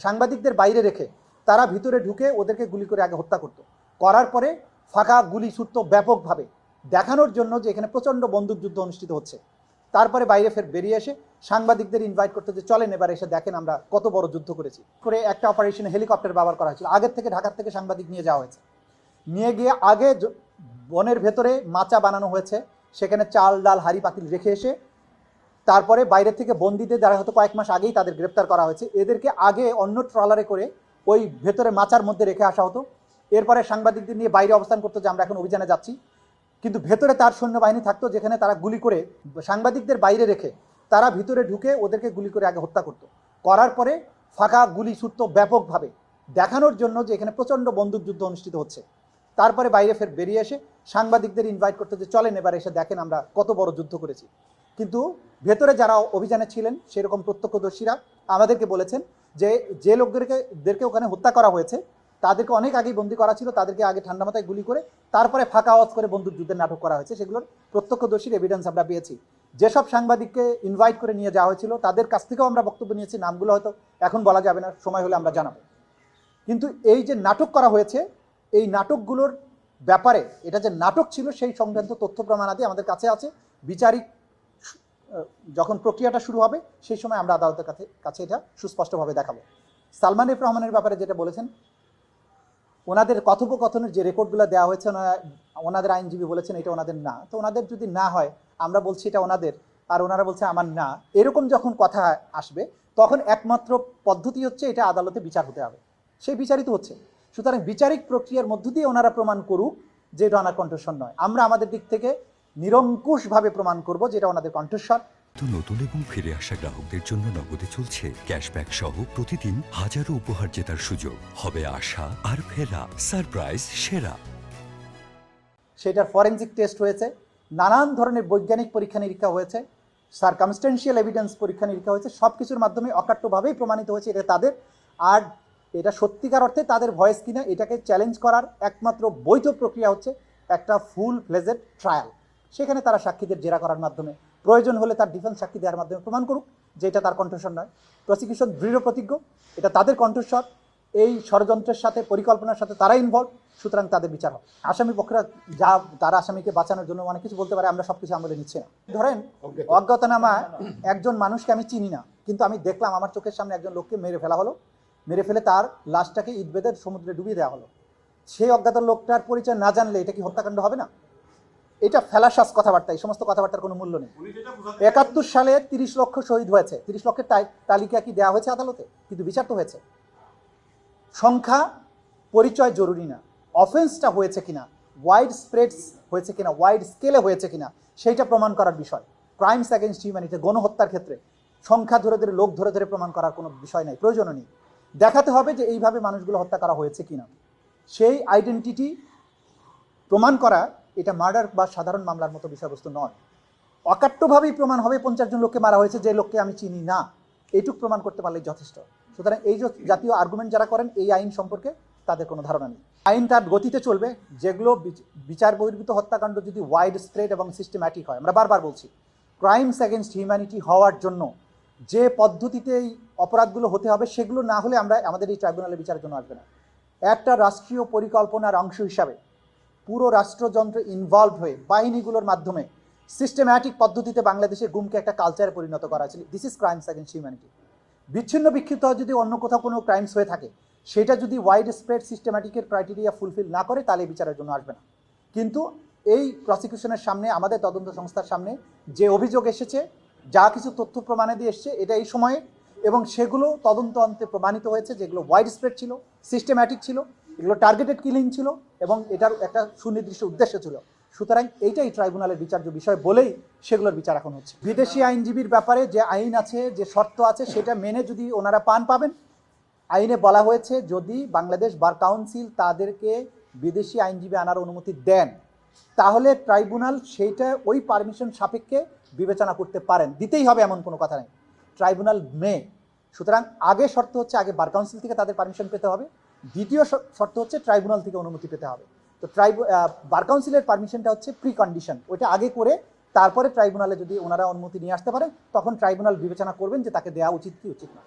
সাংবাদিকদের বাইরে রেখে তারা ভিতরে ঢুকে ওদেরকে গুলি করে আগে হত্যা করতো, করার পরে ফাঁকা গুলি ছুটতো ব্যাপকভাবে দেখানোর জন্য যে এখানে প্রচণ্ড বন্দুকযুদ্ধ অনুষ্ঠিত হচ্ছে। তারপরে বাইরে ফের বেরিয়ে এসে সাংবাদিকদের ইনভাইট করতে, যে চলেন এবার এসে দেখেন আমরা কত বড় যুদ্ধ করেছি করে একটা অপারেশনে হেলিকপ্টার ব্যবহার করা হয়েছিল। আগের থেকে ঢাকার থেকে সাংবাদিক নিয়ে যাওয়া হয়েছে, নিয়ে গিয়ে আগে বনের ভেতরে মাচা বানানো হয়েছে, সেখানে চাল ডাল হাঁড়ি পাতিল রেখে এসে তারপরে বাইরে থেকে বন্দীদের দ্বারা হয়তো কয়েক মাস আগেই তাদের গ্রেপ্তার করা হয়েছে, এদেরকে আগে অন্য ট্রলারে করে ওই ভেতরে মাচার মধ্যে রেখে আসা হতো। এরপরে সাংবাদিকদের নিয়ে বাইরে অবস্থান করতো যে আমরা এখন অভিযানে যাচ্ছি, কিন্তু ভেতরে তার সৈন্যবাহিনী থাকতো যেখানে তারা গুলি করে সাংবাদিকদের বাইরে রেখে তারা ভিতরে ঢুকে ওদেরকে গুলি করে আগে হত্যা করতো, করার পরে ফাঁকা গুলি ছুটতো ব্যাপকভাবে দেখানোর জন্য যে এখানে প্রচণ্ড বন্দুকযুদ্ধ অনুষ্ঠিত হচ্ছে। তারপরে বাইরে ফের বেরিয়ে এসে সাংবাদিকদের ইনভাইট করতে, যে চলেন এবার এসে দেখেন আমরা কত বড় যুদ্ধ করেছি। কিন্তু ভেতরে যারা অভিযানে ছিলেন সেরকম প্রত্যক্ষদর্শীরা আমাদেরকে বলেছেন যে যে লোকদেরকে ওখানে হত্যা করা হয়েছে তাদেরকে অনেক আগেই বন্দি করা ছিল, তাদেরকে আগে ঠান্ডা মাথায় গুলি করে তারপরে ফাঁকা আওয়াজ করে বন্দুকযুদ্ধের নাটক করা হয়েছে। সেগুলোর প্রত্যক্ষদর্শীর এভিডেন্স আমরা পেয়েছি। যেসব সাংবাদিককে ইনভাইট করে নিয়ে যাওয়া হয়েছিল তাদের কাছ থেকেও আমরা বক্তব্য নিয়েছি, নামগুলো হয়তো এখন বলা যাবে না, সময় হলে আমরা জানাবো। কিন্তু এই যে নাটক করা হয়েছে, এই নাটকগুলোর ব্যাপারে এটা যে নাটক ছিল সেই সংক্রান্ত তথ্য প্রমাণাদি আমাদের কাছে আছে। বিচারিক যখন প্রক্রিয়াটা শুরু হবে সেই সময় আমরা আদালতের কাছে এটা সুস্পষ্টভাবে দেখাবো। সালমান এফ রহমানের ব্যাপারে যেটা বলেছেন, ওনাদের কথোপকথনের যে রেকর্ডগুলো দেওয়া হয়েছে, ওনাদের আইনজীবী বলেছেন এটা ওনাদের না, তো ওনাদের যদি না হয় আমরা বলছি এটা ওনাদের, আর ওনারা বলছে আমার না, এরকম যখন কথা আসবে তখন একমাত্র পদ্ধতি হচ্ছে এটা আদালতে বিচার হতে হবে, সেই বিচারিত হচ্ছে। সুতরাং বিচারিক প্রক্রিয়ার মধ্য দিয়ে ওনারা প্রমাণ করুক যে এটা ওনার কণ্ঠস্বর নয়, আমরা আমাদের দিক থেকে নিরঙ্কুশভাবে প্রমাণ করব যে এটা ওনাদের কণ্ঠস্বর। নতুন এবং ফিরে আসা গ্রাহকদের জন্য নগদে চলছে ক্যাশব্যাক সহ প্রতিদিন হাজারো উপহার জেতার সুযোগ। হবে আশা আর ফেরা সারপ্রাইজ সেরা। সেটার ফরেনজিক টেস্ট হয়েছে, নানান ধরনের বৈজ্ঞানিক পরীক্ষা নিরীক্ষা হয়েছে, সারকামস্টেন্সিয়াল এভিডেন্স পরীক্ষা নিরীক্ষা হয়েছে, সব কিছুর মাধ্যমে অকাট্যভাবেই প্রমাণিত হয়েছে এটা তাদের। আর এটা সত্যিকার অর্থে তাদের ভয়েস কিনা এটাকে চ্যালেঞ্জ করার একমাত্র বৈধ প্রক্রিয়া হচ্ছে একটা ফুল ফ্লেজেড ট্রায়াল। সেখানে তারা সাক্ষীদের জেরা করার মাধ্যমে, প্রয়োজন হলে তার ডিফেন্স সাক্ষী দেওয়ার মাধ্যমে প্রমাণ করুক যে এটা তার কণ্ঠস্বর নয়। প্রসিকিউশন দৃঢ় প্রতিজ্ঞ এটা তাদের কণ্ঠস্বর, এই ষড়যন্ত্রের সাথে পরিকল্পনার সাথে তারা ইনভলভ, সুতরাং তাদের বিচার হবে। আসামি পক্ষরা যা তারা আসামিকে বাঁচানোর জন্য অনেক কিছু বলতে পারে, আমরা সব কিছু আমলে নিচ্ছি না। ধরেন অজ্ঞাতনামা একজন মানুষকে আমি চিনি না, কিন্তু আমি দেখলাম আমার চোখের সামনে একজন লোককে মেরে ফেলা হলো, মেরে ফেলে তার লাশটাকে ইট বেঁধে সমুদ্রে ডুবিয়ে দেওয়া হলো। সেই অজ্ঞাত লোকটার পরিচয় না জানলে এটা কি হত্যাকাণ্ড হবে না? এটা ফেলাশ্বাস কথাবার্তা, এই সমস্ত কথাবার্তার কোনো মূল্য নেই। ৭১ সালে ৩০ লক্ষ শহীদ হয়েছে, ৩০ লক্ষের তালিকা কি দেওয়া হয়েছে আদালতে? কিন্তু বিচার তো হয়েছে। সংখ্যা পরিচয় জরুরি না, অফেন্সটা হয়েছে কিনা, ওয়াইড স্প্রেডস হয়েছে কিনা, ওয়াইড স্কেলে হয়েছে কিনা সেইটা প্রমাণ করার বিষয়। ক্রাইমস অ্যাগেনস্ট হিউম্যানিটি, গণহত্যার ক্ষেত্রে সংখ্যা ধরে ধরে লোক ধরে ধরে প্রমাণ করার কোনো বিষয় নাই, প্রয়োজনও নেই। দেখাতে হবে যে এইভাবে মানুষগুলো হত্যা করা হয়েছে কিনা, সেই আইডেন্টিটি প্রমাণ করা এটা মার্ডার বা সাধারণ মামলার মতো বিষয়বস্তু নয়। অকাট্যভাবেই প্রমাণ হবে ৫০ জন লোককে মারা হয়েছে যে লোককে আমি চিনি না, এইটুক প্রমাণ করতে পারলেই যথেষ্ট। সুতরাং এই যে জাতীয় আর্গুমেন্ট যারা করেন এই আইন সম্পর্কে তাদের কোনো ধারণা নেই। আইন তার গতিতে চলবে। যেগুলো বিচার বহির্ভূত হত্যাকাণ্ড যদি ওয়াইড স্প্রেড এবং সিস্টেম্যাটিক হয়, আমরা বারবার বলছি ক্রাইমস অ্যাগেনস্ট হিউম্যানিটি হওয়ার জন্য যে পদ্ধতিতে এই অপরাধগুলো হতে হবে সেগুলো না হলে আমরা আমাদের এই ট্রাইব্যুনালে বিচারের জন্য আসবে না। একটা রাষ্ট্রীয় পরিকল্পনার অংশ হিসাবে পুরো রাষ্ট্রযন্ত্র ইনভলভ হয়ে বাহিনীগুলোর মাধ্যমে সিস্টেম্যাটিক পদ্ধতিতে বাংলাদেশের গুমকে একটা কালচারে পরিণত করা হয়েছিল। This is crimes against humanity. বিচ্ছিন্ন বিক্ষিপ্ত যদি অন্য কোথাও কোনো ক্রাইমস হয়ে থাকে, সেটা যদি ওয়াইড স্প্রেড সিস্টেম্যাটিকের ক্রাইটেরিয়া ফুলফিল না করে তাহলে বিচারের জন্য আসবে না। কিন্তু এই প্রসিকিউশনের সামনে, আমাদের তদন্ত সংস্থার সামনে যে অভিযোগ এসেছে, যা কিছু তথ্য প্রমাণে দিয়ে এসছে এটা এই সময়ে, এবং সেগুলো তদন্ত অন্তে প্রমাণিত হয়েছে যেগুলো ওয়াইড স্প্রেড ছিল, সিস্টেম্যাটিক ছিল, এগুলো টার্গেটেড কিলিং ছিল এবং এটার একটা সুনির্দিষ্ট উদ্দেশ্য ছিল। সুতরাং এইটাই ট্রাইব্যুনালের বিচার্য বিষয় বলেই সেগুলোর বিচার এখন হচ্ছে। বিদেশি আইনজীবীর ব্যাপারে যে আইন আছে, যে শর্ত আছে, সেটা মেনে যদি ওনারা পাবেন। আইনে বলা হয়েছে যদি বাংলাদেশ বার কাউন্সিল তাদেরকে বিদেশি আইনজীবী আনার অনুমতি দেন তাহলে ট্রাইব্যুনাল সেইটা ওই পারমিশন সাপেক্ষে বিবেচনা করতে পারেন, দিতেই হবে এমন কোনো কথা নেই, ট্রাইব্যুনাল মে। সুতরাং আগে শর্ত হচ্ছে আগে বার কাউন্সিল থেকে তাদের পারমিশন পেতে হবে, দ্বিতীয় শর্ত হচ্ছে ট্রাইব্যুনাল থেকে অনুমতি পেতে হবে। তো বার কাউন্সিলের পারমিশনটা হচ্ছে প্রি কন্ডিশন, ওইটা আগে করে তারপরে ট্রাইব্যুনালে যদি ওনারা অনুমতি নিয়ে আসতে পারে তখন ট্রাইব্যুনাল বিবেচনা করবেন যে তাকে দেওয়া উচিত কি উচিত না।